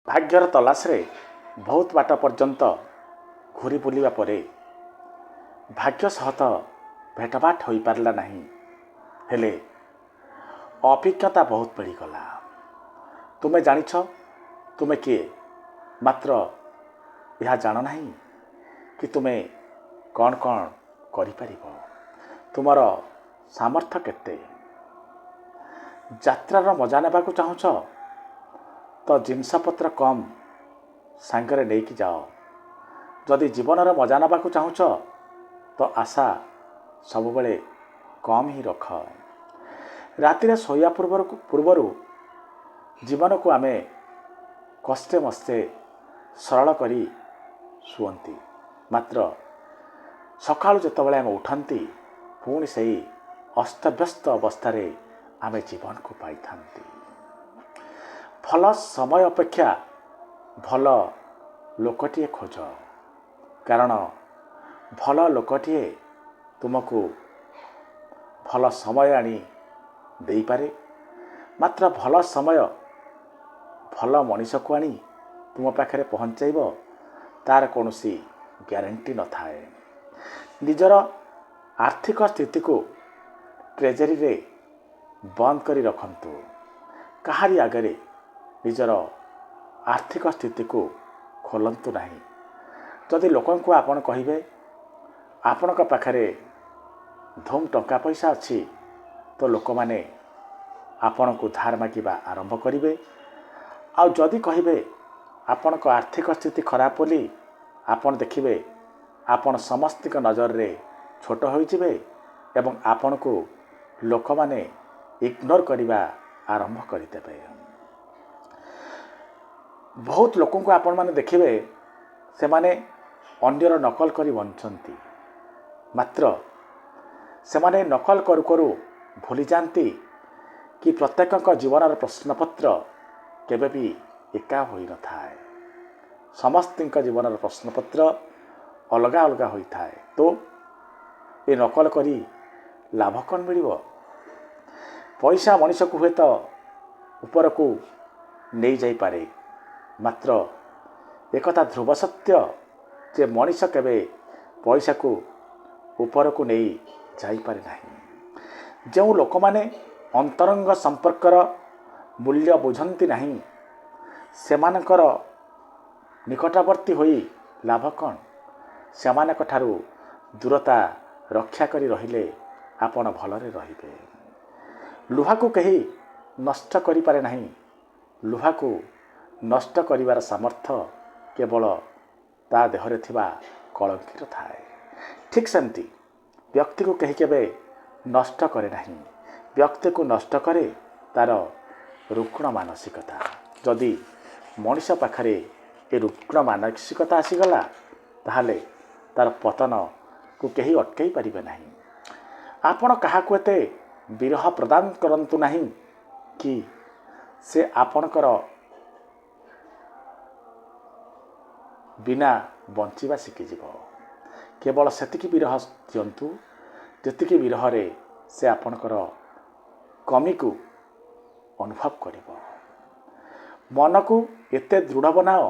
ଭାଗ୍ୟର ତଲାସରେ ବହୁତ ବାଟ ପର୍ଯ୍ୟନ୍ତ ଘୁରି ବୁଲିବା ପରେ ଭାଗ୍ୟ ସହ ତ ଭେଟଭାଟ ହୋଇପାରିଲା ନାହିଁ। ହେଲେ ଅଭିଜ୍ଞତା ବହୁତ ମିଳିଗଲା। ତୁମେ ଜାଣିଛ ତୁମେ କିଏ, ମାତ୍ର ଏହା ଜାଣ ନାହିଁ କି ତୁମେ କ'ଣ କ'ଣ କରିପାରିବ, ତୁମର ସାମର୍ଥ୍ୟ କେତେ। ଯାତ୍ରାର ମଜା ନେବାକୁ ଚାହୁଁଛ ତ ଜିନିଷପତ୍ର କମ୍ ସାଙ୍ଗରେ ନେଇକି ଯାଅ। ଯଦି ଜୀବନର ମଜା ନେବାକୁ ଚାହୁଁଛ ତ ଆଶା ସବୁବେଳେ କମ୍ ହିଁ ରଖ। ରାତିରେ ଶୋଇବା ପୂର୍ବରୁ ଜୀବନକୁ ଆମେ କଷ୍ଟେ ମଷ୍ଟେ ସରଳ କରି ଶୁଅନ୍ତି, ମାତ୍ର ସକାଳୁ ଯେତେବେଳେ ଆମେ ଉଠନ୍ତି ପୁଣି ସେହି ଅସ୍ତବ୍ୟସ୍ତ ଅବସ୍ଥାରେ ଆମେ ଜୀବନକୁ ପାଇଥାନ୍ତି। ଭଲ ସମୟ ଅପେକ୍ଷା ଭଲ ଲୋକଟିଏ ଖୋଜ, କାରଣ ଭଲ ଲୋକଟିଏ ତୁମକୁ ଭଲ ସମୟ ଆଣି ଦେଇପାରେ, ମାତ୍ର ଭଲ ସମୟ ଭଲ ମଣିଷକୁ ଆଣି ତୁମ ପାଖରେ ପହଞ୍ଚାଇବ ତାର କୌଣସି ଗ୍ୟାରେଣ୍ଟି ନଥାଏ। ନିଜର ଆର୍ଥିକ ସ୍ଥିତିକୁ ଟ୍ରେଜେରୀରେ ବନ୍ଦ କରି ରଖନ୍ତୁ। କାହାରି ଆଗରେ ନିଜର ଆର୍ଥିକ ସ୍ଥିତିକୁ ଖୋଲନ୍ତୁ ନାହିଁ। ଯଦି ଲୋକଙ୍କୁ ଆପଣ କହିବେ ଆପଣଙ୍କ ପାଖରେ ଧୁମ୍ ଟଙ୍କା ପଇସା ଅଛି, ତ ଲୋକମାନେ ଆପଣଙ୍କୁ ଧାର ମାଗିବା ଆରମ୍ଭ କରିବେ। ଆଉ ଯଦି କହିବେ ଆପଣଙ୍କ ଆର୍ଥିକ ସ୍ଥିତି ଖରାପ ବୋଲି, ଆପଣ ଦେଖିବେ ଆପଣ ସମସ୍ତଙ୍କ ନଜରରେ ଛୋଟ ହୋଇଯିବେ ଏବଂ ଆପଣଙ୍କୁ ଲୋକମାନେ ଇଗ୍ନୋର କରିବା ଆରମ୍ଭ କରିଦେବେ। ବହୁତ ଲୋକଙ୍କୁ ଆପଣମାନେ ଦେଖିବେ ସେମାନେ ଅନ୍ୟର ନକଲ କରି ବଞ୍ଚନ୍ତି, ମାତ୍ର ସେମାନେ ନକଲ କରୁ କରୁ ଭୁଲିଯାଆନ୍ତି କି ପ୍ରତ୍ୟେକଙ୍କ ଜୀବନର ପ୍ରଶ୍ନପତ୍ର କେବେ ବି ଏକା ହୋଇନଥାଏ। ସମସ୍ତଙ୍କ ଜୀବନର ପ୍ରଶ୍ନପତ୍ର ଅଲଗା ଅଲଗା ହୋଇଥାଏ। ତ ଏ ନକଲ କରି ଲାଭ କ'ଣ ମିଳିବ? ପଇସା ମଣିଷକୁ ହୁଏତ ଉପରକୁ ନେଇଯାଇପାରେ, ମାତ୍ର ଏକଥା ଧ୍ରୁବ ସତ୍ୟ ଯେ ମଣିଷ କେବେ ପଇସାକୁ ଉପରକୁ ନେଇ ଯାଇପାରେ ନାହିଁ। ଯେଉଁ ଲୋକମାନେ ଅନ୍ତରଙ୍ଗ ସମ୍ପର୍କର ମୂଲ୍ୟ ବୁଝନ୍ତି ନାହିଁ, ସେମାନଙ୍କର ନିକଟବର୍ତ୍ତୀ ହୋଇ ଲାଭ କ'ଣ? ସେମାନଙ୍କ ଠାରୁ ଦୂରତା ରକ୍ଷା କରି ରହିଲେ ଆପଣ ଭଲରେ ରହିବେ। ଲୁହାକୁ କେହି ନଷ୍ଟ କରିପାରେ ନାହିଁ। ଲୁହାକୁ ନଷ୍ଟ କରିବାର ସାମର୍ଥ୍ୟ କେବଳ ତା ଦେହରେ ଥିବା କଳଙ୍କିର ଥାଏ। ଠିକ୍ ସେମିତି ବ୍ୟକ୍ତିକୁ କେହି କେବେ ନଷ୍ଟ କରେ ନାହିଁ। ବ୍ୟକ୍ତିକୁ ନଷ୍ଟ କରେ ତାର ରୁଗ୍ଣ ମାନସିକତା। ଯଦି ମଣିଷ ପାଖରେ ଏ ରୁଗ୍ଣ ମାନସିକତା ଆସିଗଲା, ତାହେଲେ ତାର ପତନକୁ କେହି ଅଟକାଇ ପାରିବେ ନାହିଁ। ଆପଣ କାହାକୁ ଏତେ ବିରହ ପ୍ରଦାନ କରନ୍ତୁ ନାହିଁ କି ସେ ଆପଣଙ୍କର ବିନା ବଞ୍ଚିବା ଶିଖିଯିବ। କେବଳ ସେତିକି ବିରହ ଦିଅନ୍ତୁ ଯେତିକି ବିରହରେ ସେ ଆପଣଙ୍କର କମିକୁ ଅନୁଭବ କରିବ। ମନକୁ ଏତେ ଦୃଢ଼ ବନାଅ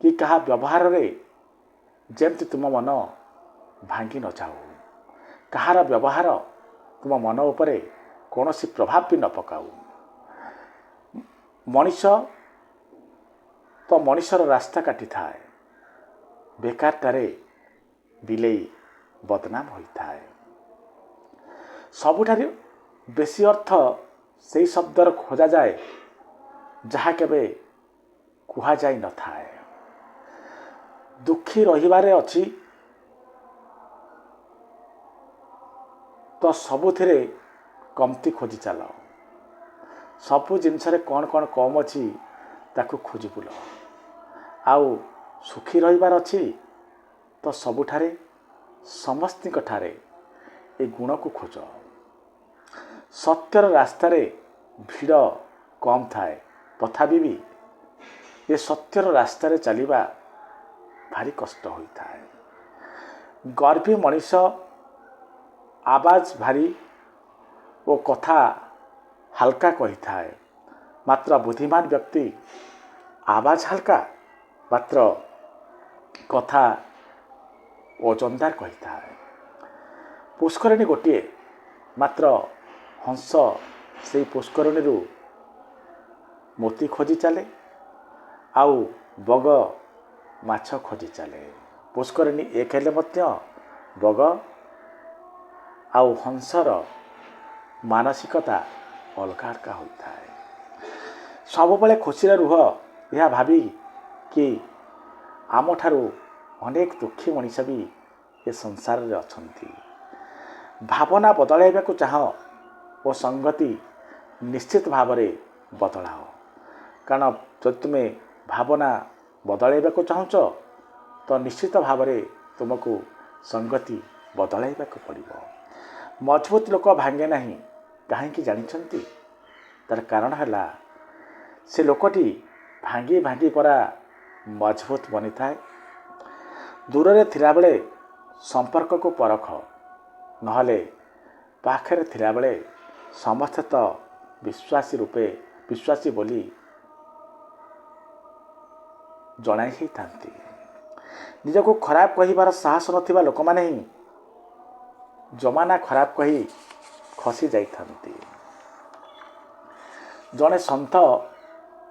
କି କାହା ବ୍ୟବହାରରେ ଯେମିତି ତୁମ ମନ ଭାଙ୍ଗି ନଯାଉ। କାହାର ବ୍ୟବହାର ତୁମ ମନ ଉପରେ କୌଣସି ପ୍ରଭାବ ବି ନ ପକାଉ। ମଣିଷ ତ ମଣିଷର ରାସ୍ତା କାଟିଥାଏ, ବେକାରଟାରେ ବିଲେଇ ବଦନାମ ହୋଇଥାଏ। ସବୁଠାରୁ ବେଶୀ ଅର୍ଥ ସେହି ଶବ୍ଦର ଖୋଜାଯାଏ ଯାହା କେବେ କୁହାଯାଇ ନଥାଏ। ଦୁଃଖୀ ରହିବାରେ ଅଛି ତ ସବୁଥିରେ କମତି ଖୋଜି ଚାଲ। ସବୁ ଜିନିଷରେ କ'ଣ କ'ଣ କମ୍ ଅଛି ତାକୁ ଖୋଜି ବୁଲ। ଆଉ ସୁଖୀ ରହିବାର ଅଛି ତ ସବୁଠାରେ ସମସ୍ତଙ୍କଠାରେ ଏ ଗୁଣକୁ ଖୋଜ। ସତ୍ୟର ରାସ୍ତାରେ ଭିଡ଼ କମ୍ ଥାଏ, ତଥାପି ବି ଏ ସତ୍ୟର ରାସ୍ତାରେ ଚାଲିବା ଭାରି କଷ୍ଟ ହୋଇଥାଏ। ଗର୍ବୀ ମଣିଷ ଆବାଜ ଭାରି ଓ କଥା ହାଲକା କହିଥାଏ, ମାତ୍ର ବୁଦ୍ଧିମାନ ବ୍ୟକ୍ତି ଆବାଜ ହାଲକା ମାତ୍ର କଥା ଓଜନଦାର କହିଥାଏ। ପୁଷ୍କରିଣୀ ଗୋଟିଏ ମାତ୍ର ହଂସ ସେଇ ପୁଷ୍କରିଣୀରୁ ମୋତି ଖୋଜି ଚାଲେ, ଆଉ ବଗ ମାଛ ଖୋଜି ଚାଲେ। ପୁଷ୍କରିଣୀ ଏକ ହେଲେ ମଧ୍ୟ ବଗ ଆଉ ହଂସର ମାନସିକତା ଅଲଗା ଅଲଗା ହୋଇଥାଏ। ସବୁବେଳେ ଖୁସିରେ ରୁହ ଏହା ଭାବି କି ଆମଠାରୁ ଅନେକ ଦୁଃଖୀ ମଣିଷ ବି ଏ ସଂସାରରେ ଅଛନ୍ତି। ଭାବନା ବଦଳାଇବାକୁ ଚାହଁ ଓ ସଙ୍ଗତି ନିଶ୍ଚିତ ଭାବରେ ବଦଳାଅ। କାରଣ ଯଦି ତୁମେ ଭାବନା ବଦଳାଇବାକୁ ଚାହୁଁଛ ତ ନିଶ୍ଚିତ ଭାବରେ ତୁମକୁ ସଙ୍ଗତି ବଦଳାଇବାକୁ ପଡ଼ିବ। ମଜବୁତ ଲୋକ ଭାଙ୍ଗେ ନାହିଁ କାହିଁକି ଜାଣିଛନ୍ତି? ତାର କାରଣ ହେଲା ସେ ଲୋକଟି ଭାଙ୍ଗି ଭାଙ୍ଗି ପରା ମଜବୁତ ବନିଥାଏ। ଦୂରରେ ଥିଲାବେଳେ ସମ୍ପର୍କକୁ ପରଖ, ନହେଲେ ପାଖରେ ଥିଲାବେଳେ ସମସ୍ତେ ତ ବିଶ୍ୱାସୀ ବୋଲି ଜଣାଇ ହେଇଥାନ୍ତି। ନିଜକୁ ଖରାପ କହିବାର ସାହସ ନଥିବା ଲୋକମାନେ ହିଁ ଜମାନା ଖରାପ କହି ଖସି ଯାଇଥାନ୍ତି। ଜଣେ ସନ୍ଥ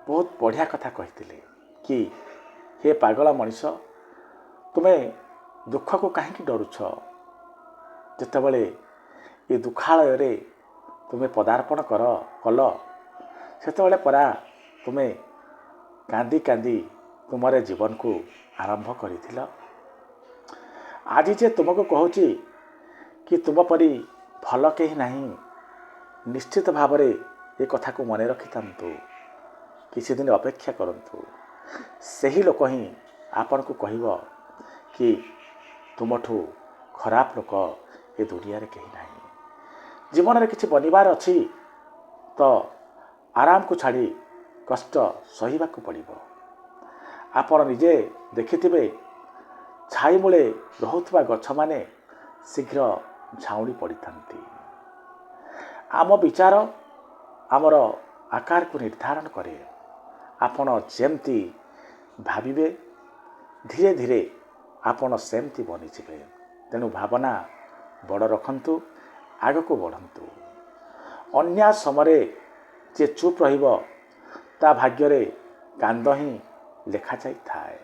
ବହୁତ ବଢ଼ିଆ କଥା କହିଥିଲେ କି ହେ ପାଗଳ ମଣିଷ, ତୁମେ ଦୁଃଖକୁ କାହିଁକି ଡରୁଛ? ଯେତେବେଳେ ଏ ଦୁଃଖାଳୟରେ ତୁମେ ପଦାର୍ପଣ କଲ ସେତେବେଳେ ପରା ତୁମେ କାନ୍ଦି କାନ୍ଦି ତୁମର ଜୀବନକୁ ଆରମ୍ଭ କରିଥିଲ। ଆଜି ଯେ ତୁମକୁ କହୁଛି କି ତୁମ ପରି ଭଲ କେହି ନାହିଁ, ନିଶ୍ଚିତ ଭାବରେ ଏ କଥାକୁ ମନେ ରଖିଥାନ୍ତୁ। କିଛି ଦିନ ଅପେକ୍ଷା କରନ୍ତୁ, ସେହି ଲୋକ ହିଁ ଆପଣଙ୍କୁ କହିବ କି ତୁମଠୁ ଖରାପ ଲୋକ ଏ ଦୁନିଆରେ କେହି ନାହିଁ। ଜୀବନରେ କିଛି ବନିବାର ଅଛି ତ ଆରାମକୁ ଛାଡ଼ି କଷ୍ଟ ସହିବାକୁ ପଡ଼ିବ। ଆପଣ ନିଜେ ଦେଖିଥିବେ ଛାଇ ମୂଳେ ରହୁଥିବା ଗଛମାନେ ଶୀଘ୍ର ଝାଉଁଳି ପଡ଼ିଥାନ୍ତି। ଆମ ବିଚାର ଆମର ଆକାରକୁ ନିର୍ଦ୍ଧାରଣ କରେ। ଆପଣ ଯେମିତି ଭାବିବେ ଧୀରେ ଧୀରେ ଆପଣ ସେମିତି ବନିଯିବେ। ତେଣୁ ଭାବନା ବଡ଼ ରଖନ୍ତୁ, ଆଗକୁ ବଢ଼ନ୍ତୁ। ଅନ୍ୟାୟ ସମୟରେ ଯେ ଚୁପ୍ ରହିବ ତା ଭାଗ୍ୟରେ କାନ୍ଦ ହିଁ ଲେଖାଯାଇଥାଏ।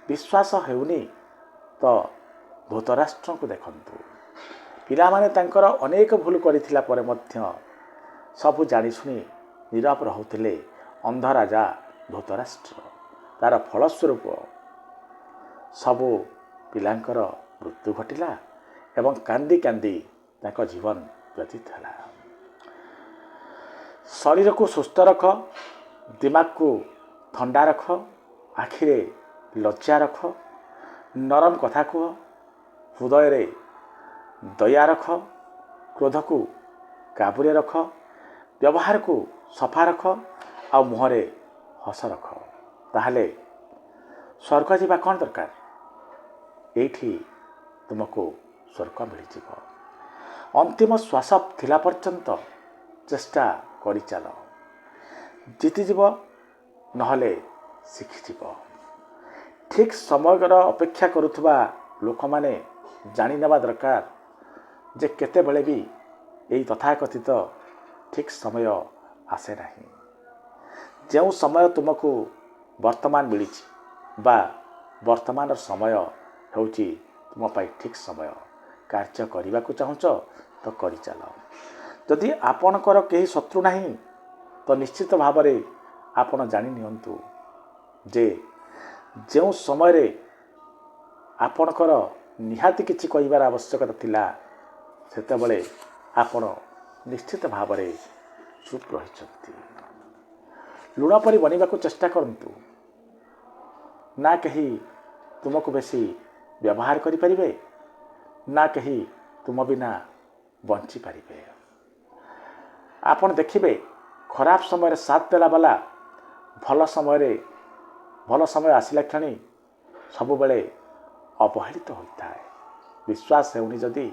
ବିଶ୍ୱାସ ହେଉନି ତ ଧୃତରାଷ୍ଟ୍ରଙ୍କୁ ଦେଖନ୍ତୁ। ପିଲାମାନେ ତାଙ୍କର ଅନେକ ଭୁଲ କରିଥିଲା ପରେ ମଧ୍ୟ ସବୁ ଜାଣିଶୁଣି ନୀରବ ରହୁଥିଲେ। ଅନ୍ଧ ରାଜା ଧୃତରାଷ୍ଟ୍ର, ତାର ଫଳସ୍ୱରୂପ ସବୁ ପିଲାଙ୍କର ମୃତ୍ୟୁ ଘଟିଲା ଏବଂ କାନ୍ଦି କାନ୍ଦି ତାଙ୍କ ଜୀବନ ବ୍ୟତୀତ ହେଲା। ଶରୀରକୁ ସୁସ୍ଥ ରଖ, ଦିମାଗକୁ ଥଣ୍ଡା ରଖ, ଆଖିରେ ଲଜ୍ଜା ରଖ, ନରମ କଥା କୁହ, ହୃଦୟରେ ଦୟା ରଖ, କ୍ରୋଧକୁ କାବୁରେ ରଖ, ବ୍ୟବହାରକୁ ସଫା ରଖ, ଆଉ ମୁହଁରେ ହସ ରଖ। ତାହେଲେ ସ୍ୱର୍ଗ ଯିବା କ'ଣ ଦରକାର? ଏଇଠି ତୁମକୁ ସ୍ୱର୍ଗ ମିଳିଯିବ। ଅନ୍ତିମ ଶ୍ୱାସ ଥିଲା ପର୍ଯ୍ୟନ୍ତ ଚେଷ୍ଟା କରିଚାଲ, ଜିତିଯିବ ନହେଲେ ଶିଖିଯିବ। ଠିକ୍ ସମୟର ଅପେକ୍ଷା କରୁଥିବା ଲୋକମାନେ ଜାଣିନେବା ଦରକାର ଯେ କେତେବେଳେ ବି ଏହି ତଥାକଥିତ ଠିକ୍ ସମୟ ଆସେ ନାହିଁ। ଯେଉଁ ସମୟ ତୁମକୁ ବର୍ତ୍ତମାନ ମିଳିଛି ବା ବର୍ତ୍ତମାନର ସମୟ ହେଉଛି ତୁମ ପାଇଁ ଠିକ୍ ସମୟ। କାର୍ଯ୍ୟ କରିବାକୁ ଚାହୁଁଛ ତ କରିଚାଲ। ଯଦି ଆପଣଙ୍କର କେହି ଶତ୍ରୁ ନାହିଁ ତ ନିଶ୍ଚିତ ଭାବରେ ଆପଣ ଜାଣି ନିଅନ୍ତୁ ଯେ ଯେଉଁ ସମୟରେ ଆପଣଙ୍କର ନିହାତି କିଛି କହିବାର ଆବଶ୍ୟକତା ଥିଲା ସେତେବେଳେ ଆପଣ ନିଶ୍ଚିତ ଭାବରେ ଚୁପ୍ ରହିଛନ୍ତି। ଲୁଣ ପରି ବନିବାକୁ ଚେଷ୍ଟା କରନ୍ତୁ। ନା କେହି ତୁମକୁ ବେଶୀ ବ୍ୟବହାର କରିପାରିବେ, ନା କେହି ତୁମ ବିନା ବଞ୍ଚିପାରିବେ। ଆପଣ ଦେଖିବେ ଖରାପ ସମୟରେ ସାଥ ଦେଲା ବାଲା ଭଲ ସମୟ ଆସିଲା କ୍ଷଣି ସବୁବେଳେ ଅବହେଳିତ ହୋଇଥାଏ। ବିଶ୍ୱାସ ହେଉନି ଯଦି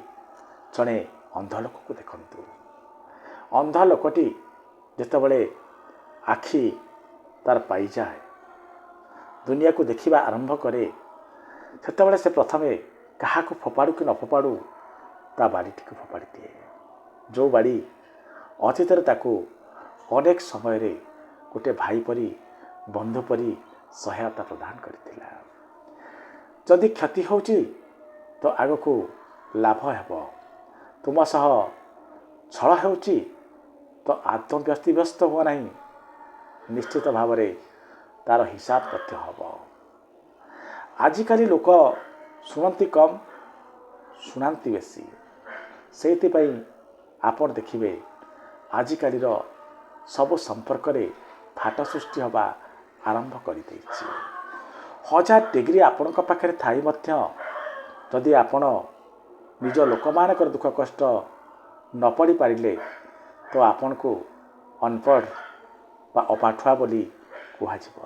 ଜଣେ ଅନ୍ଧ ଲୋକକୁ ଦେଖନ୍ତୁ। ଅନ୍ଧ ଲୋକଟି ଯେତେବେଳେ ଆଖି ତାର ପାଇଯାଏ ଦୁନିଆକୁ ଦେଖିବା ଆରମ୍ଭ କରେ ସେତେବେଳେ ସେ ପ୍ରଥମେ କାହାକୁ ଫୋପାଡ଼ୁ କି ନ ଫୋପାଡ଼ୁ ତା ବାଡ଼ିଟିକୁ ଫୋପାଡ଼ି ଦିଏ। ଯେଉଁ ବାଡ଼ି ଅତୀତରେ ତାକୁ ଅନେକ ସମୟରେ ଗୋଟିଏ ଭାଇ ପରି ବନ୍ଧୁ ପରି ସହାୟତା ପ୍ରଦାନ କରିଥିଲା। ଯଦି କ୍ଷତି ହେଉଛି ତ ଆଗକୁ ଲାଭ ହେବ। ତୁମ ସହ ଛଳ ହେଉଛି ତ ଆଦୌ ବ୍ୟସ୍ତ ହୁଅ ନାହିଁ। ନିଶ୍ଚିତ ଭାବରେ ତା'ର ହିସାବ ମଧ୍ୟ ହେବ। ଆଜିକାଲି ଲୋକ ଶୁଣନ୍ତି କମ୍, ଶୁଣାନ୍ତି ବେଶୀ। ସେଇଥିପାଇଁ ଆପଣ ଦେଖିବେ ଆଜିକାଲିର ସବୁ ସମ୍ପର୍କରେ ଫାଟ ସୃଷ୍ଟି ହେବା ଆରମ୍ଭ କରିଦେଇଛି। 1000 ଡିଗ୍ରୀ ଆପଣଙ୍କ ପାଖରେ ଥାଇ ମଧ୍ୟ ଯଦି ଆପଣ ନିଜ ଲୋକମାନଙ୍କର ଦୁଃଖ କଷ୍ଟ ନ ପଡ଼ିପାରିଲେ ତ ଆପଣଙ୍କୁ ଅନପଢ଼ ବା ଅପାଠୁଆ ବୋଲି କୁହାଯିବ।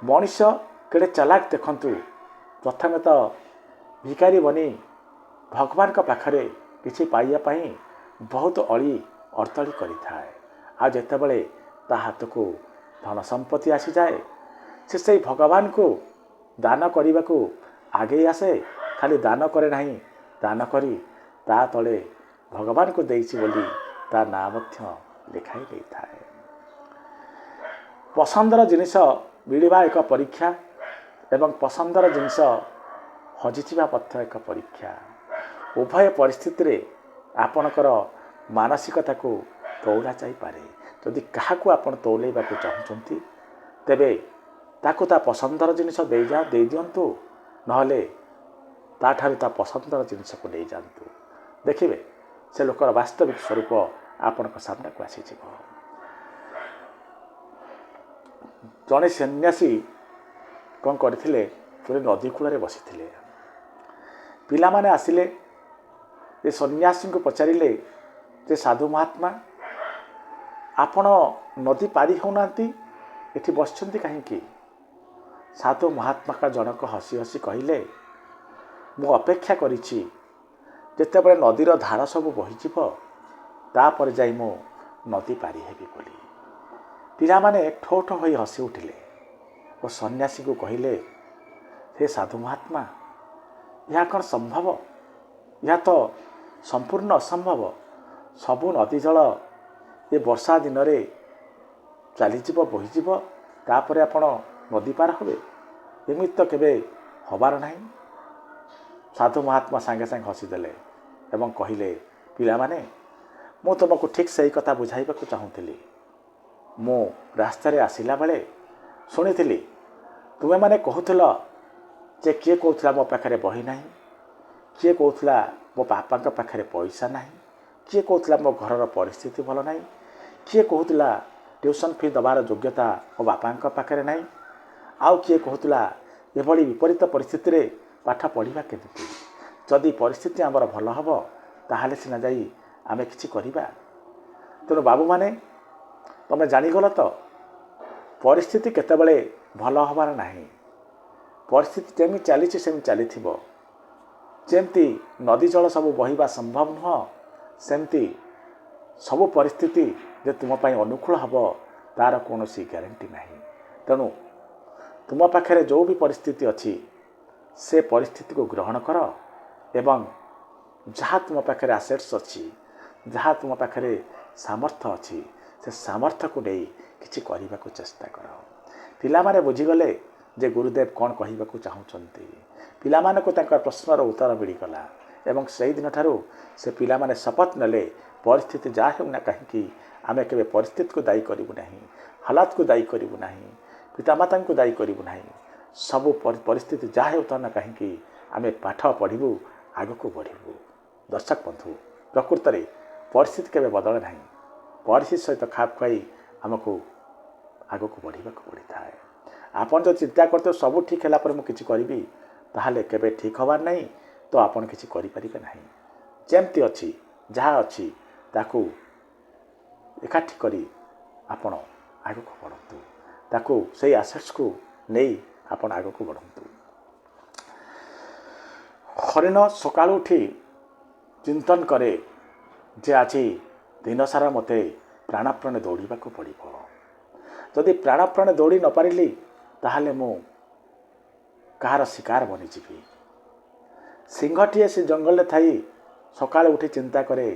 ମଣିଷ କେଡ଼େ ଚାଲାକ ଦେଖନ୍ତୁ। ପ୍ରଥମେ ତ ଭିକାରୀ ବନି ଭଗବାନଙ୍କ ପାଖରେ କିଛି ପାଇବା ପାଇଁ ବହୁତ ଅଳି ଅର୍ତ୍ତଳି କରିଥାଏ। ଆଉ ଯେତେବେଳେ ତା ହାତକୁ ଧନ ସମ୍ପତ୍ତି ଆସିଯାଏ ସେ ସେଇ ଭଗବାନଙ୍କୁ ଦାନ କରିବାକୁ ଆଗେଇ ଆସେ। ଖାଲି ଦାନ କରେ ନାହିଁ, ଦାନ କରି ତା ତଳେ ଭଗବାନଙ୍କୁ ଦେଇଛି ବୋଲି ତା ନାଁ ମଧ୍ୟ ଲେଖାଇ ଦେଇଥାଏ। ପସନ୍ଦର ଜିନିଷ ମିଳିବା ଏକ ପରୀକ୍ଷା ଏବଂ ପସନ୍ଦର ଜିନିଷ ହଜିଯିବା ମଧ୍ୟ ଏକ ପରୀକ୍ଷା। ଉଭୟ ପରିସ୍ଥିତିରେ ଆପଣଙ୍କର ମାନସିକତାକୁ ତଉଲା ଯାଇପାରେ। ଯଦି କାହାକୁ ଆପଣ ତଉଲେଇବାକୁ ଚାହୁଁଛନ୍ତି ତେବେ ତାକୁ ତା ପସନ୍ଦର ଜିନିଷ ଦେଇ ଦିଅନ୍ତୁ, ନହେଲେ ତାଠାରୁ ତା ପସନ୍ଦର ଜିନିଷକୁ ନେଇଯାଆନ୍ତୁ। ଦେଖିବେ ସେ ଲୋକର ବାସ୍ତବିକ ସ୍ୱରୂପ ଆପଣଙ୍କ ସାମ୍ନାକୁ ଆସିଯିବ। ଜଣେ ସନ୍ନ୍ୟାସୀ କ'ଣ କରିଥିଲେ, ପୁଣି ନଦୀ କୂଳରେ ବସିଥିଲେ। ପିଲାମାନେ ଆସିଲେ ଏ ସନ୍ନ୍ୟାସୀଙ୍କୁ ପଚାରିଲେ ଯେ ସାଧୁ ମହାତ୍ମା ଆପଣ ନଦୀ ପାରି ହେଉନାହାନ୍ତି, ଏଠି ବସିଛନ୍ତି କାହିଁକି? ସାଧୁ ମହାତ୍ମା ଜଣକ ହସି ହସି କହିଲେ ମୁଁ ଅପେକ୍ଷା କରିଛି ଯେତେବେଳେ ନଦୀର ଧାର ସବୁ ବହିଯିବ ତାପରେ ଯାଇ ମୁଁ ନଦୀ ପାରି ହେବି ବୋଲି। ପିଲାମାନେ ଠୋ ଠୋ ହୋଇ ହସି ଉଠିଲେ ଓ ସନ୍ନ୍ୟାସୀଙ୍କୁ କହିଲେ ହେ ସାଧୁ ମହାତ୍ମା ଏହା କ'ଣ ସମ୍ଭବ? ଏହା ତ ସମ୍ପୂର୍ଣ୍ଣ ଅସମ୍ଭବ। ସବୁ ନଦୀ ଜଳ ଏ ବର୍ଷା ଦିନରେ ଚାଲିଯିବ, ବହିଯିବ, ତାପରେ ଆପଣ ନଦୀ ପାର ହେବେ। ଏମିତି ତ କେବେ ହେବାର ନାହିଁ। ସାଧୁ ମହାତ୍ମା ସାଙ୍ଗେ ସାଙ୍ଗେ ହସିଦେଲେ ଏବଂ କହିଲେ ପିଲାମାନେ ମୁଁ ତୁମକୁ ଠିକ୍ ସେଇ କଥା ବୁଝାଇବାକୁ ଚାହୁଁଥିଲି। ମୁଁ ରାସ୍ତାରେ ଆସିଲା ବେଳେ ଶୁଣିଥିଲି ତୁମେମାନେ କହୁଥିଲ ଯେ କିଏ କହୁଥିଲା ମୋ ପାଖରେ ବହି ନାହିଁ, କିଏ କହୁଥିଲା ମୋ ବାପାଙ୍କ ପାଖରେ ପଇସା ନାହିଁ, କିଏ କହୁଥିଲା ମୋ ଘରର ପରିସ୍ଥିତି ଭଲ ନାହିଁ, କିଏ କହୁଥିଲା ଟ୍ୟୁସନ୍ ଫି ଦେବାର ଯୋଗ୍ୟତା ମୋ ବାପାଙ୍କ ପାଖରେ ନାହିଁ, ଆଉ କିଏ କହୁଥିଲା ଏଭଳି ବିପରୀତ ପରିସ୍ଥିତିରେ ପାଠ ପଢ଼ିବା କେମିତି? ଯଦି ପରିସ୍ଥିତି ଆମର ଭଲ ହେବ ତାହେଲେ ସିନା ଯାଇ ଆମେ କିଛି କରିବା। ତେଣୁ ବାବୁମାନେ ତୁମେ ଜାଣିଗଲ ତ ପରିସ୍ଥିତି କେତେବେଳେ ଭଲ ହେବାର ନାହିଁ। ପରିସ୍ଥିତି ଯେମିତି ଚାଲିଛି ସେମିତି ଚାଲିଥିବ। ଯେମିତି ନଦୀ ଜଳ ସବୁ ବହିବା ସମ୍ଭବ ନୁହଁ, ସେମିତି ସବୁ ପରିସ୍ଥିତି ଯେ ତୁମ ପାଇଁ ଅନୁକୂଳ ହେବ ତା'ର କୌଣସି ଗ୍ୟାରେଣ୍ଟି ନାହିଁ। ତେଣୁ ତୁମ ପାଖରେ ଯେଉଁ ବି ପରିସ୍ଥିତି ଅଛି ସେ ପରିସ୍ଥିତିକୁ ଗ୍ରହଣ କର ଏବଂ ଯାହା ତୁମ ପାଖରେ ଆସେଟ୍ସ ଅଛି, ଯାହା ତୁମ ପାଖରେ ସାମର୍ଥ୍ୟ ଅଛି ସେ ସାମର୍ଥ୍ୟକୁ ନେଇ କିଛି କରିବାକୁ ଚେଷ୍ଟା କର। ପିଲାମାନେ ବୁଝିଗଲେ ଯେ ଗୁରୁଦେବ କ'ଣ କହିବାକୁ ଚାହୁଁଛନ୍ତି। ପିଲାମାନଙ୍କୁ ତାଙ୍କର ପ୍ରଶ୍ନର ଉତ୍ତର ମିଳିଗଲା ଏବଂ ସେହିଦିନଠାରୁ ସେ ପିଲାମାନେ ଶପଥ ନେଲେ ପରିସ୍ଥିତି ଯାହା ହେଉନା କାହିଁକି ଆମେ କେବେ ପରିସ୍ଥିତିକୁ ଦାୟୀ କରିବୁ ନାହିଁ, ହାଲାତକୁ ଦାୟୀ କରିବୁ ନାହିଁ, ପିତାମାତାଙ୍କୁ ଦାୟୀ କରିବୁ ନାହିଁ। ସବୁ ପରିସ୍ଥିତି ଯାହା ହେଉଥାଉ ନା କାହିଁକି ଆମେ ପାଠ ପଢ଼ିବୁ, ଆଗକୁ ବଢ଼ିବୁ। ଦର୍ଶକ ବନ୍ଧୁ, ପ୍ରକୃତରେ ପରିସ୍ଥିତି କେବେ ବଦଳେ ନାହିଁ। ପରିସ୍ଥିତି ସହିତ ଖାପ ଖୁଆଇ ଆମକୁ ଆଗକୁ ବଢ଼ିବାକୁ ପଡ଼ିଥାଏ। ଆପଣ ଯଦି ଚିନ୍ତା କରୁଥିବେ ସବୁ ଠିକ୍ ହେଲା ପରେ ମୁଁ କିଛି କରିବି, ତାହେଲେ କେବେ ଠିକ୍ ହେବାର ନାହିଁ, ତ ଆପଣ କିଛି କରିପାରିବେ ନାହିଁ। ଯେମିତି ଅଛି ଯାହା ଅଛି ତାକୁ ଏକାଠି କରି ଆପଣ ଆଗକୁ ବଢ଼ନ୍ତୁ। ତାକୁ ସେଇ ଆସେଟ୍ସକୁ ନେଇ ଆପଣ ଆଗକୁ ବଢ଼ନ୍ତୁ। ହରିଣ ସକାଳୁ ଉଠି ଚିନ୍ତନ କରେ ଯେ ଆଜି ଦିନସାରା ମୋତେ ପ୍ରାଣପ୍ରାଣେ ଦୌଡ଼ିବାକୁ ପଡ଼ିବ। ଯଦି ପ୍ରାଣପ୍ରାଣେ ଦୌଡ଼ି ନ ପାରିଲି ତାହେଲେ ମୁଁ କାହାର ଶିକାର ବନିଯିବି। ସିଂହଟିଏ ସେ ଜଙ୍ଗଲରେ ଥାଇ ସକାଳୁ ଉଠି ଚିନ୍ତା କରେ,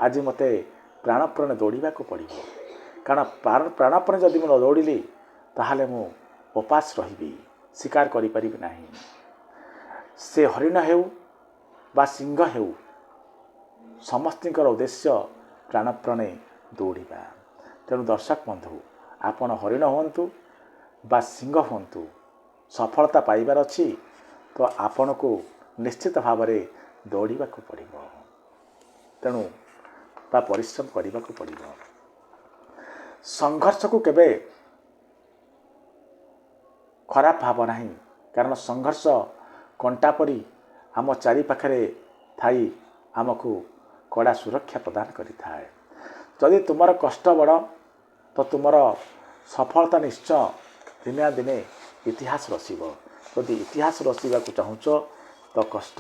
ଆଜି ମୋତେ ପ୍ରାଣପଣେ ଦୌଡ଼ିବାକୁ ପଡ଼ିବ, କାରଣ ପ୍ରାଣପଣେ ଯଦି ମୁଁ ନ ଦୌଡ଼ିଲି ତାହେଲେ ମୁଁ ଉପାସ ରହିବି, ଶିକାର କରିପାରିବି ନାହିଁ। ସେ ହରିଣ ହେଉ ବା ସିଂହ ହେଉ, ସମସ୍ତଙ୍କର ଉଦ୍ଦେଶ୍ୟ ପ୍ରାଣପଣେ ଦୌଡ଼ିବା। ତେଣୁ ଦର୍ଶକ ବନ୍ଧୁ, ଆପଣ ହରିଣ ହୁଅନ୍ତୁ ବା ସିଂହ ହୁଅନ୍ତୁ, ସଫଳତା ପାଇବାର ଅଛି ତ ଆପଣଙ୍କୁ ନିଶ୍ଚିତ ଭାବରେ ଦୌଡ଼ିବାକୁ ପଡ଼ିବ, ତେଣୁ ବା ପରିଶ୍ରମ କରିବାକୁ ପଡ଼ିବ। ସଂଘର୍ଷକୁ କେବେ ଖରାପ ଭାବ ନାହିଁ, କାରଣ ସଂଘର୍ଷ କଣ୍ଟା ପରି ଆମ ଚାରିପାଖରେ ଥାଇ ଆମକୁ କଡ଼ା ସୁରକ୍ଷା ପ୍ରଦାନ କରିଥାଏ। ଯଦି ତୁମର କଷ୍ଟ ବଡ଼ ତ ତୁମର ସଫଳତା ନିଶ୍ଚୟ ଦିନେ ନା ଦିନେ ଇତିହାସ ରଚିବ। ଯଦି ଇତିହାସ ରଚିବାକୁ ଚାହୁଁଛ ତ କଷ୍ଟ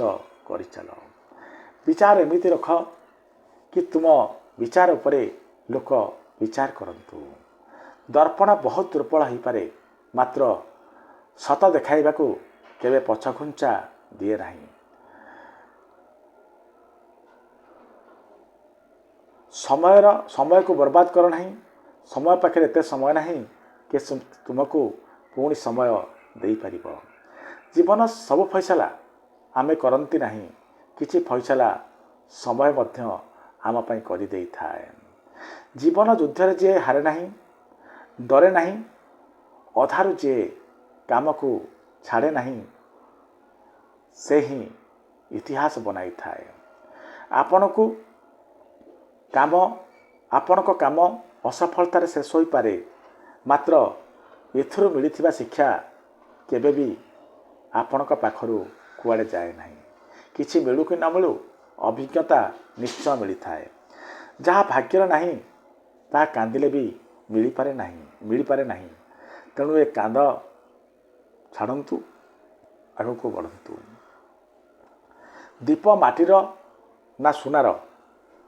କରିଚାଲ। ବିଚାର ଏମିତି ରଖ କି ତୁମ ବିଚାର ଉପରେ ଲୋକ ବିଚାର କରନ୍ତୁ। ଦର୍ପଣ ବହୁତ ଦୁର୍ବଳ ହୋଇପାରେ, ମାତ୍ର ସତ ଦେଖାଇବାକୁ କେବେ ପଛଘୁଞ୍ଚା ଦିଏ ନାହିଁ। ସମୟକୁ ବର୍ବାଦ କର ନାହିଁ। ସମୟ ପାଖରେ ଏତେ ସମୟ ନାହିଁ କି ତୁମକୁ ପୁଣି ସମୟ ଦେଇପାରିବ। ଜୀବନ ସବୁ ଫଇସଲା ଆମେ କରନ୍ତି ନାହିଁ, କିଛି ଫଇସଲା ସମୟ ମଧ୍ୟ ଆମ ପାଇଁ କରିଦେଇଥାଏ। ଜୀବନ ଯୁଦ୍ଧରେ ଯିଏ ହାରେ ନାହିଁ, ଡରେ ନାହିଁ, ଅଧାରୁ ଯିଏ କାମକୁ ଛାଡ଼େ ନାହିଁ, ସେ ହିଁ ଇତିହାସ ବନାଇଥାଏ। ଆପଣଙ୍କ କାମ ଅସଫଳତାରେ ଶେଷ ହୋଇପାରେ, ମାତ୍ର ଏଥିରୁ ମିଳିଥିବା ଶିକ୍ଷା କେବେ ବି ଆପଣଙ୍କ ପାଖରୁ କୁଆଡ଼େ ଯାଏ ନାହିଁ। କିଛି ମିଳୁ କି ନ ମିଳୁ, ଅଭିଜ୍ଞତା ନିଶ୍ଚୟ ମିଳିଥାଏ। ଯାହା ଭାଗ୍ୟରେ ନାହିଁ ତାହା କାନ୍ଦିଲେ ବି ମିଳିପାରେ ନାହିଁ। ତେଣୁ ଏ କାନ୍ଦ ଛାଡ଼ନ୍ତୁ, ଆଗକୁ ବଢ଼ନ୍ତୁ। ଦୀପ ମାଟିର ନା ସୁନାର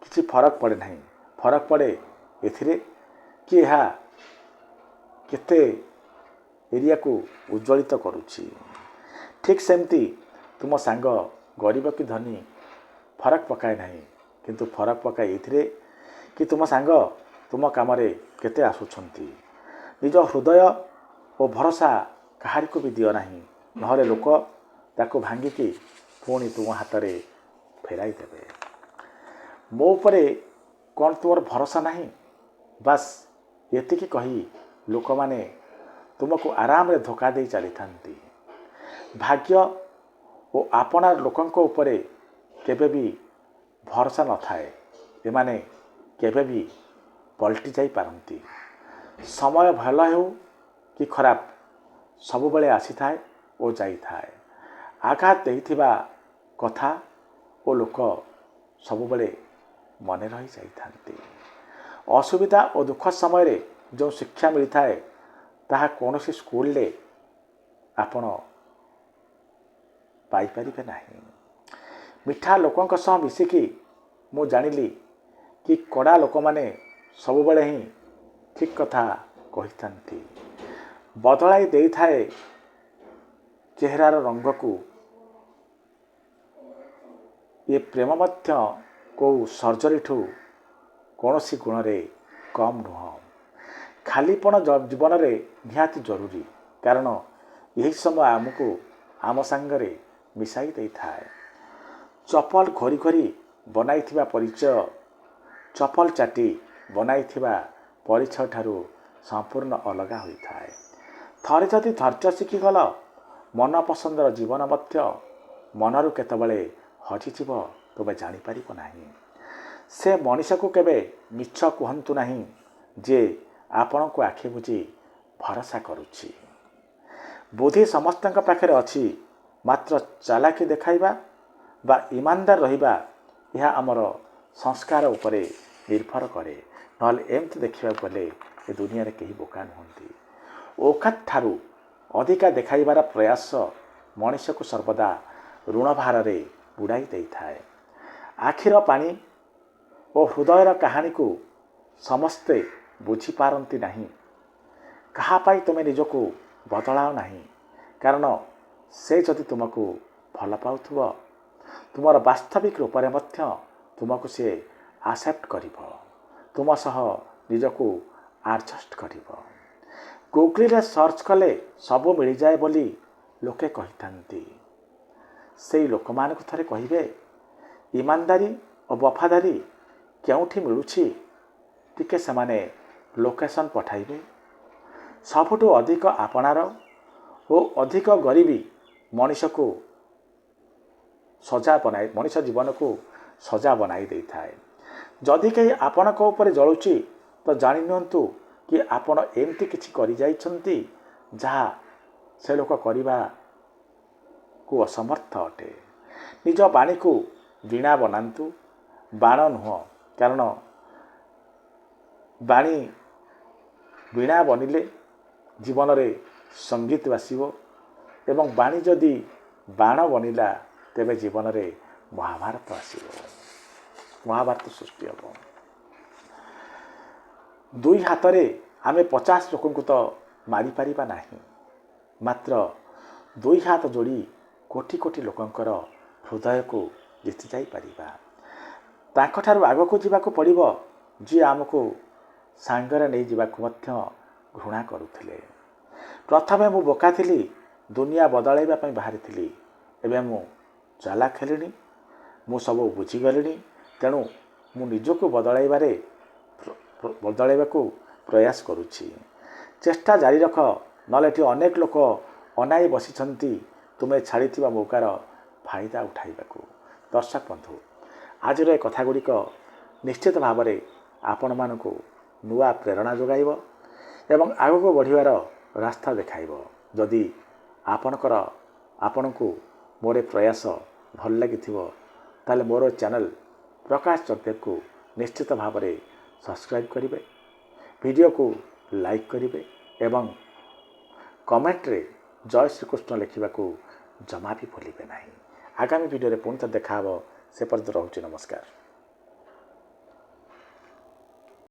କିଛି ଫରକ ପଡ଼େ ନାହିଁ। ଫରକ ପଡ଼େ ଏଥିରେ କି ଏହା କେତେ ଏରିଆକୁ ଉଜ୍ଜ୍ୱଳିତ କରୁଛି। ଠିକ୍ ସେମିତି ତୁମ ସାଙ୍ଗ ଗରିବ କି ଧନୀ ଫରକ ପକାଏ ନାହିଁ, କିନ୍ତୁ ଫରକ ପକାଏ ଏଥିରେ କି ତୁମ ସାଙ୍ଗ ତୁମ କାମରେ କେତେ ଆସୁଛନ୍ତି। ନିଜ ହୃଦୟ ଓ ଭରସା କାହାରିକୁ ବି ଦିଅ ନାହିଁ, ନହେଲେ ଲୋକ ତାକୁ ଭାଙ୍ଗିକି ପୁଣି ତୁମ ହାତରେ ଫେରାଇ ଦେବେ। ମୋ ଉପରେ କ'ଣ ତୁମର ଭରସା ନାହିଁ? ବାସ୍ ଏତିକି କହି ଲୋକମାନେ ତୁମକୁ ଆରାମରେ ଧୋକା ଦେଇ ଚାଲିଥାନ୍ତି। ଭାଗ୍ୟ ଓ ଆପଣାର ଲୋକଙ୍କ ଉପରେ କେବେ ବି ଭରସା ନଥାଏ। ଏମାନେ କେବେ ବି ପଲଟି ଯାଇପାରନ୍ତି। ସମୟ ଭଲ ହେଉ କି ଖରାପ, ସବୁବେଳେ ଆସିଥାଏ ଓ ଯାଇଥାଏ। ଆଘାତ ଦେଇଥିବା କଥା ଓ ଲୋକ ସବୁବେଳେ ମନେ ରହିଯାଇଥାନ୍ତି। ଅସୁବିଧା ଓ ଦୁଃଖ ସମୟରେ ଯେଉଁ ଶିକ୍ଷା ମିଳିଥାଏ ତାହା କୌଣସି ସ୍କୁଲରେ ଆପଣ ପାଇପାରିବେ ନାହିଁ। ମିଠା ଲୋକଙ୍କ ସହ ମିଶିକି ମୁଁ ଜାଣିଲି କି କଡ଼ା ଲୋକମାନେ ସବୁବେଳେ ହିଁ ଠିକ୍ କଥା କହିଥାନ୍ତି। ବଦଳାଇ ଦେଇଥାଏ ଚେହେରାର ରଙ୍ଗକୁ। ଏ ପ୍ରେମ ମଧ୍ୟ କେଉଁ ସର୍ଜରୀଠୁ କୌଣସି ଗୁଣରେ କମ୍ ନୁହଁ। ଖାଲିପଣ ଜୀବନରେ ନିହାତି ଜରୁରୀ, କାରଣ ଏହି ସମୟ ଆମକୁ ଆମ ସାଙ୍ଗରେ ମିଶାଇ ଦେଇଥାଏ। ଚପଲ ଘୋରି ଘୋରି ବନାଇଥିବା ପରିଚୟ ଚପଲ ଚାଟି ବନାଇଥିବା ପରିଚୟ ଠାରୁ ସମ୍ପୂର୍ଣ୍ଣ ଅଲଗା ହୋଇଥାଏ। ଥରେ ଯଦି ଧୈର୍ଯ୍ୟ ଶିଖିଗଲ, ମନପସନ୍ଦର ଜୀବନ ମଧ୍ୟ ମନରୁ କେତେବେଳେ ହଜିଯିବ ତୁମେ ଜାଣିପାରିବ ନାହିଁ। ସେ ମଣିଷକୁ କେବେ ମିଛ କୁହନ୍ତୁ ନାହିଁ ଯିଏ ଆପଣଙ୍କୁ ଆଖି ବୁଜି ଭରସା କରୁଛି। ବୁଦ୍ଧି ସମସ୍ତଙ୍କ ପାଖରେ ଅଛି, ମାତ୍ର ଚାଲାକି ଦେଖାଇବା ବା ଇମାନଦାର ରହିବା ଏହା ଆମର ସଂସ୍କାର ଉପରେ ନିର୍ଭର କରେ। ନହେଲେ ଏମିତି ଦେଖିବାକୁ ଗଲେ ଏ ଦୁନିଆରେ କେହି ବୋକା ନୁହନ୍ତି। ଔକାତ ଠାରୁ ଅଧିକା ଦେଖାଇବାର ପ୍ରୟାସ ମଣିଷକୁ ସର୍ବଦା ଋଣ ଭାରରେ ବୁଡ଼ାଇ ଦେଇଥାଏ। ଆଖିର ପାଣି ଓ ହୃଦୟର କାହାଣୀକୁ ସମସ୍ତେ ବୁଝିପାରନ୍ତି ନାହିଁ। କାହା ପାଇଁ ତୁମେ ନିଜକୁ ବଦଳାଅ ନାହିଁ, କାରଣ ସେ ଯଦି ତୁମକୁ ଭଲ ପାଉଥିବ ତୁମର ବାସ୍ତବିକ ରୂପରେ ମଧ୍ୟ ତୁମକୁ ସେ ଆକ୍ସେପ୍ଟ କରିବ, ତୁମ ସହ ନିଜକୁ ଆଡ଼ଜଷ୍ଟ କରିବ। ଗୁଗଲରେ ସର୍ଚ୍ଚ କଲେ ସବୁ ମିଳିଯାଏ ବୋଲି ଲୋକେ କହିଥାନ୍ତି। ସେଇ ଲୋକମାନଙ୍କୁ ଥରେ କହିବେ ଇମାନଦାରୀ ଓ ବଫାଦାରୀ କେଉଁଠି ମିଳୁଛି, ଟିକେ ସେମାନେ ଲୋକେସନ୍ ପଠାଇବେ। ସବୁଠୁ ଅଧିକ ଆପଣାର ଓ ଅଧିକ ଗରିବୀ ମଣିଷ ଜୀବନକୁ ସଜା ବନାଇ ଦେଇଥାଏ। ଯଦି କେହି ଆପଣଙ୍କ ଉପରେ ଜଳୁଛି ତ ଜାଣି ନିଅନ୍ତୁ କି ଆପଣ ଏମିତି କିଛି କରିଯାଇଛନ୍ତି ଯାହା ସେ ଲୋକ କରିବାକୁ ଅସମର୍ଥ ଅଟେ। ନିଜ ବାଣୀକୁ ବୀଣା ବନାନ୍ତୁ, ବାଣ ନୁହଁ, କାରଣ ବାଣୀ ବୀଣା ବନିଲେ ଜୀବନରେ ସଙ୍ଗୀତ ବାସିବ ଏବଂ ବାଣୀ ଯଦି ବାଣ ବନିଲା ତେବେ ଜୀବନରେ ମହାଭାରତ ଆସିବ, ମହାଭାରତ ସୃଷ୍ଟି ହେବ। ଦୁଇ ହାତରେ ଆମେ 50 ଲୋକଙ୍କୁ ତ ମାରିପାରିବା ନାହିଁ, ମାତ୍ର ଦୁଇ ହାତ ଯୋଡ଼ି କୋଟି କୋଟି ଲୋକଙ୍କର ହୃଦୟକୁ ଜିତି ଯାଇପାରିବା। ତାଙ୍କଠାରୁ ଆଗକୁ ଯିବାକୁ ପଡ଼ିବ ଯିଏ ଆମକୁ ସାଙ୍ଗରେ ନେଇଯିବାକୁ ମଧ୍ୟ ଘୃଣା କରୁଥିଲେ। ପ୍ରଥମେ ମୁଁ ବୋକା ଥିଲି, ଦୁନିଆ ବଦଳାଇବା ପାଇଁ ବାହାରିଥିଲି। ଏବେ ମୁଁ ଚାଲାକ ହେଲିଣି, ମୁଁ ସବୁ ବୁଝିଗଲିଣି। ତେଣୁ ମୁଁ ନିଜକୁ ବଦଳାଇବାକୁ ପ୍ରୟାସ କରୁଛି। ଚେଷ୍ଟା ଜାରି ରଖ, ନହେଲେ ଏଠି ଅନେକ ଲୋକ ଅନାଇ ବସିଛନ୍ତି ତୁମେ ଛାଡ଼ିଥିବା ମୌକାର ଫାଇଦା ଉଠାଇବାକୁ। ଦର୍ଶକ ବନ୍ଧୁ, ଆଜିର ଏ କଥାଗୁଡ଼ିକ ନିଶ୍ଚିତ ଭାବରେ ଆପଣମାନଙ୍କୁ ନୂଆ ପ୍ରେରଣା ଯୋଗାଇବ ଏବଂ ଆଗକୁ ବଢ଼ିବାର ରାସ୍ତା ଦେଖାଇବ। ଯଦି ଆପଣଙ୍କୁ ମୋର ପ୍ରୟାସ ଭଲ ଲାଗିଥିବ ତାହେଲେ ମୋର ଚ୍ୟାନେଲ ପ୍ରକାଶ ଜଗଦେବକୁ ନିଶ୍ଚିତ ଭାବରେ ସବସ୍କ୍ରାଇବ୍ କରିବେ, ଭିଡ଼ିଓକୁ ଲାଇକ୍ କରିବେ ଏବଂ କମେଣ୍ଟରେ ଜୟ ଶ୍ରୀକୃଷ୍ଣ ଲେଖିବାକୁ ଜମା ବି ଭୁଲିବେ ନାହିଁ। ଆଗାମୀ ଭିଡ଼ିଓରେ ପୁଣି ଥରେ ଦେଖା ହେବ। ସେ ପର୍ଯ୍ୟନ୍ତ ରହୁଛି, ନମସ୍କାର।